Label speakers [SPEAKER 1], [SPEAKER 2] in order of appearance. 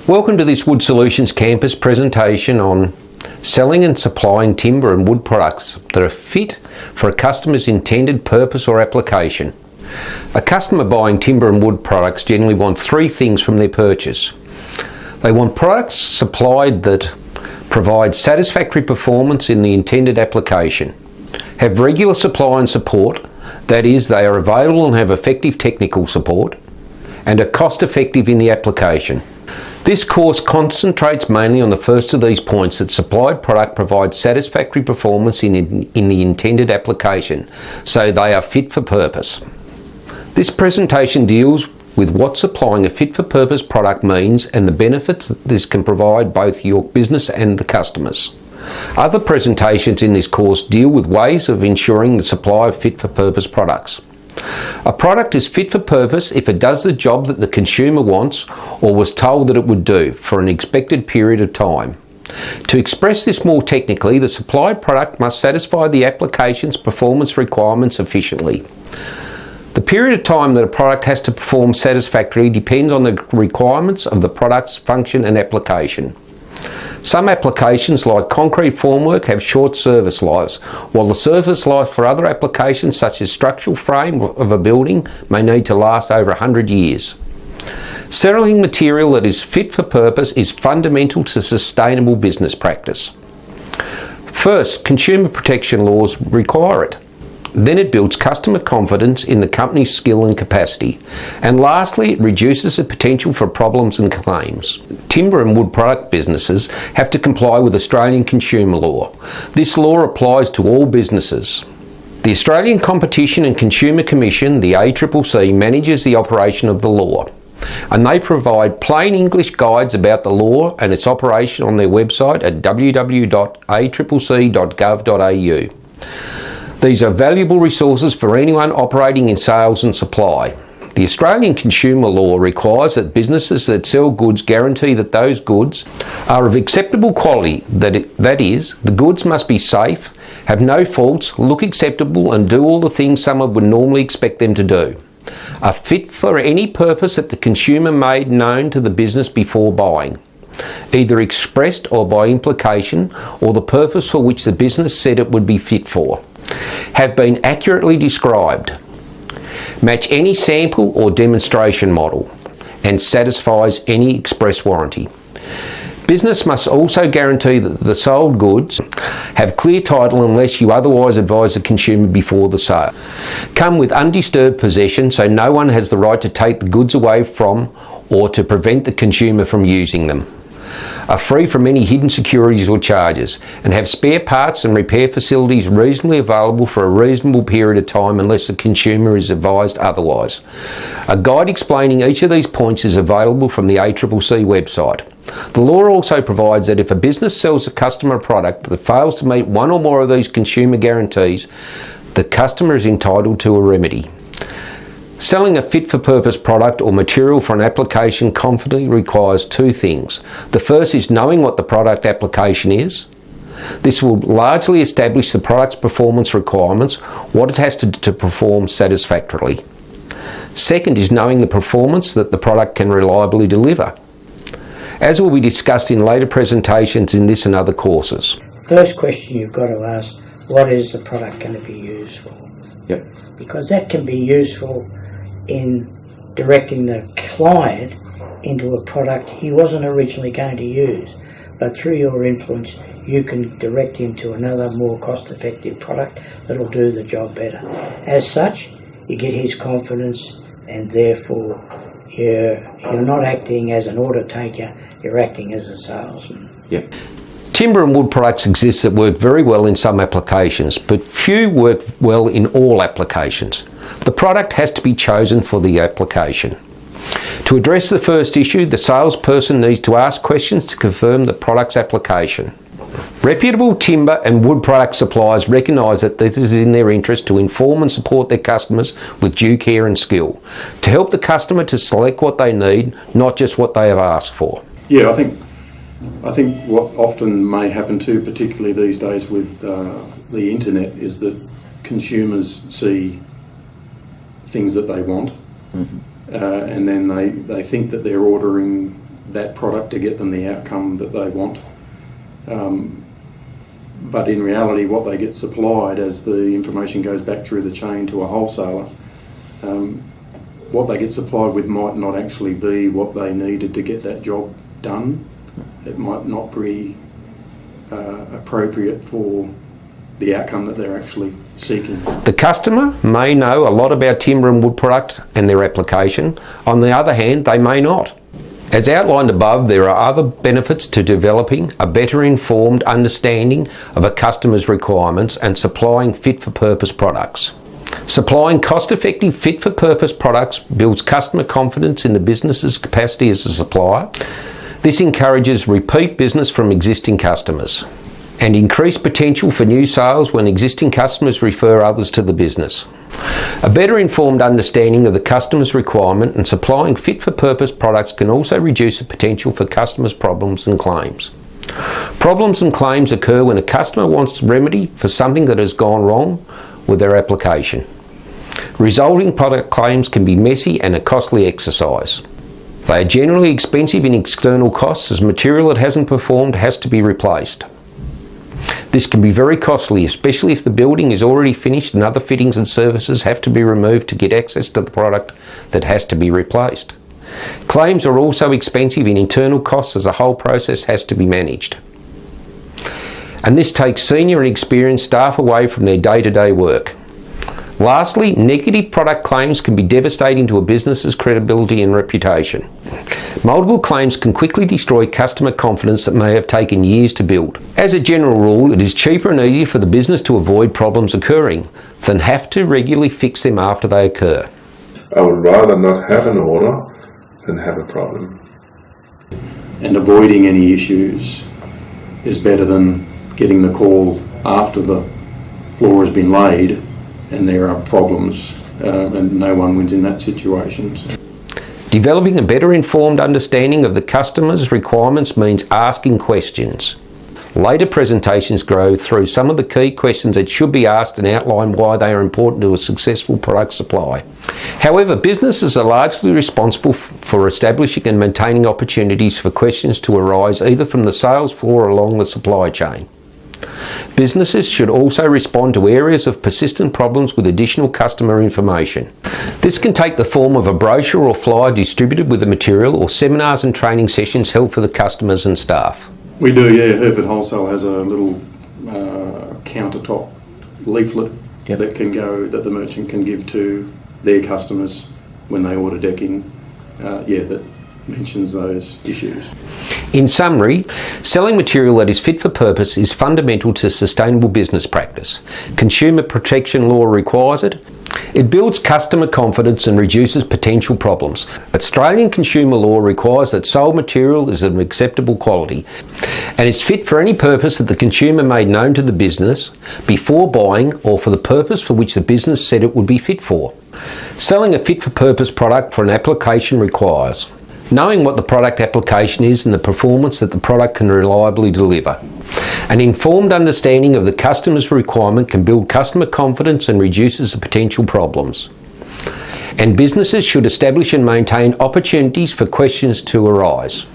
[SPEAKER 1] Welcome to this Wood Solutions Campus presentation on selling and supplying timber and wood products that are fit for a customer's intended purpose or application. A customer buying timber and wood products generally want three things from their purchase. They want products supplied that provide satisfactory performance in the intended application, have regular supply and support, that is, they are available and have effective technical support, and are cost effective in the application. This course concentrates mainly on the first of these points, that supplied product provides satisfactory performance in the intended application, so they are fit for purpose. This presentation deals with what supplying a fit for purpose product means and the benefits that this can provide both your business and the customers. Other presentations in this course deal with ways of ensuring the supply of fit for purpose products. A product is fit for purpose if it does the job that the consumer wants or was told that it would do for an expected period of time. To express this more technically, the supplied product must satisfy the application's performance requirements efficiently. The period of time that a product has to perform satisfactorily depends on the requirements of the product's function and application. Some applications like concrete formwork have short service lives, while the service life for other applications such as structural frame of a building may need to last over 100 years. Selling material that is fit for purpose is fundamental to sustainable business practice. First, consumer protection laws require it. Then it builds customer confidence in the company's skill and capacity. And lastly, it reduces the potential for problems and claims. Timber and wood product businesses have to comply with Australian consumer law. This law applies to all businesses. The Australian Competition and Consumer Commission, the ACCC, manages the operation of the law, and they provide plain English guides about the law and its operation on their website at www.accc.gov.au. These are valuable resources for anyone operating in sales and supply. The Australian consumer law requires that businesses that sell goods guarantee that those goods are of acceptable quality, that is, the goods must be safe, have no faults, look acceptable and do all the things someone would normally expect them to do, are fit for any purpose that the consumer made known to the business before buying, either expressed or by implication, or the purpose for which the business said it would be fit for, have been accurately described, match any sample or demonstration model, and satisfies any express warranty. Business must also guarantee that the sold goods have clear title unless you otherwise advise the consumer before the sale. Come with undisturbed possession so no one has the right to take the goods away from or to prevent the consumer from using them. Are free from any hidden securities or charges, and have spare parts and repair facilities reasonably available for a reasonable period of time unless the consumer is advised otherwise. A guide explaining each of these points is available from the ACCC website. The law also provides that if a business sells a customer a product that fails to meet one or more of these consumer guarantees, the customer is entitled to a remedy. Selling a fit-for-purpose product or material for an application confidently requires two things. The first is knowing what the product application is. This will largely establish the product's performance requirements, what it has to perform satisfactorily. Second is knowing the performance that the product can reliably deliver, as will be discussed in later presentations in this and other courses.
[SPEAKER 2] First question you've got to ask, what is the product going to be used for?
[SPEAKER 1] Yep.
[SPEAKER 2] Because that can be useful in directing the client into a product he wasn't originally going to use, but through your influence you can direct him to another more cost-effective product that'll do the job better. As such, you get his confidence, and therefore you're not acting as an order taker, you're acting as a salesman.
[SPEAKER 1] Yep. Timber and wood products exist that work very well in some applications, but few work well in all applications. The product has to be chosen for the application. To address the first issue, the salesperson needs to ask questions to confirm the product's application. Reputable timber and wood product suppliers recognise that this is in their interest to inform and support their customers with due care and skill, to help the customer to select what they need, not just what they have asked for.
[SPEAKER 3] Yeah, I think what often may happen too, particularly these days with the internet, is that consumers see things that they want, and then they think that they're ordering that product to get them the outcome that they want. But in reality, what they get supplied as the information goes back through the chain to a wholesaler, what they get supplied with might not actually be what they needed to get that job done. It might not be appropriate for the outcome that they're actually seeking.
[SPEAKER 1] The customer may know a lot about timber and wood product and their application. On the other hand, they may not. As outlined above, there are other benefits to developing a better informed understanding of a customer's requirements and supplying fit-for-purpose products. Supplying cost-effective fit-for-purpose products builds customer confidence in the business's capacity as a supplier. This encourages repeat business from existing customers and increased potential for new sales when existing customers refer others to the business. A better informed understanding of the customer's requirement and supplying fit-for-purpose products can also reduce the potential for customers' problems and claims. Problems and claims occur when a customer wants remedy for something that has gone wrong with their application. Resolving product claims can be messy and a costly exercise. They are generally expensive in external costs as material that hasn't performed has to be replaced. This can be very costly, especially if the building is already finished and other fittings and services have to be removed to get access to the product that has to be replaced. Claims are also expensive in internal costs as the whole process has to be managed. And this takes senior and experienced staff away from their day-to-day work. Lastly, negative product claims can be devastating to a business's credibility and reputation. Multiple claims can quickly destroy customer confidence that may have taken years to build. As a general rule, it is cheaper and easier for the business to avoid problems occurring than have to regularly fix them after they occur.
[SPEAKER 4] I would rather not have an order than have a problem.
[SPEAKER 3] And avoiding any issues is better than getting the call after the floor has been laid and there are problems, and no one wins in that situation.
[SPEAKER 1] Developing a better informed understanding of the customer's requirements means asking questions. Later presentations go through some of the key questions that should be asked and outline why they are important to a successful product supply. However, businesses are largely responsible for establishing and maintaining opportunities for questions to arise either from the sales floor or along the supply chain. Businesses should also respond to areas of persistent problems with additional customer information. This can take the form of a brochure or flyer distributed with the material or seminars and training sessions held for the customers and staff.
[SPEAKER 3] We do, yeah. Hereford Wholesale has a little countertop leaflet that can go, that the merchant can give to their customers when they order decking, that mentions those issues.
[SPEAKER 1] In summary, selling material that is fit for purpose is fundamental to sustainable business practice. Consumer protection law requires it. It builds customer confidence and reduces potential problems. Australian consumer law requires that sold material is of acceptable quality and is fit for any purpose that the consumer made known to the business before buying or for the purpose for which the business said it would be fit for. Selling a fit-for-purpose product for an application requires knowing what the product application is and the performance that the product can reliably deliver. An informed understanding of the customer's requirement can build customer confidence and reduces the potential problems. And businesses should establish and maintain opportunities for questions to arise.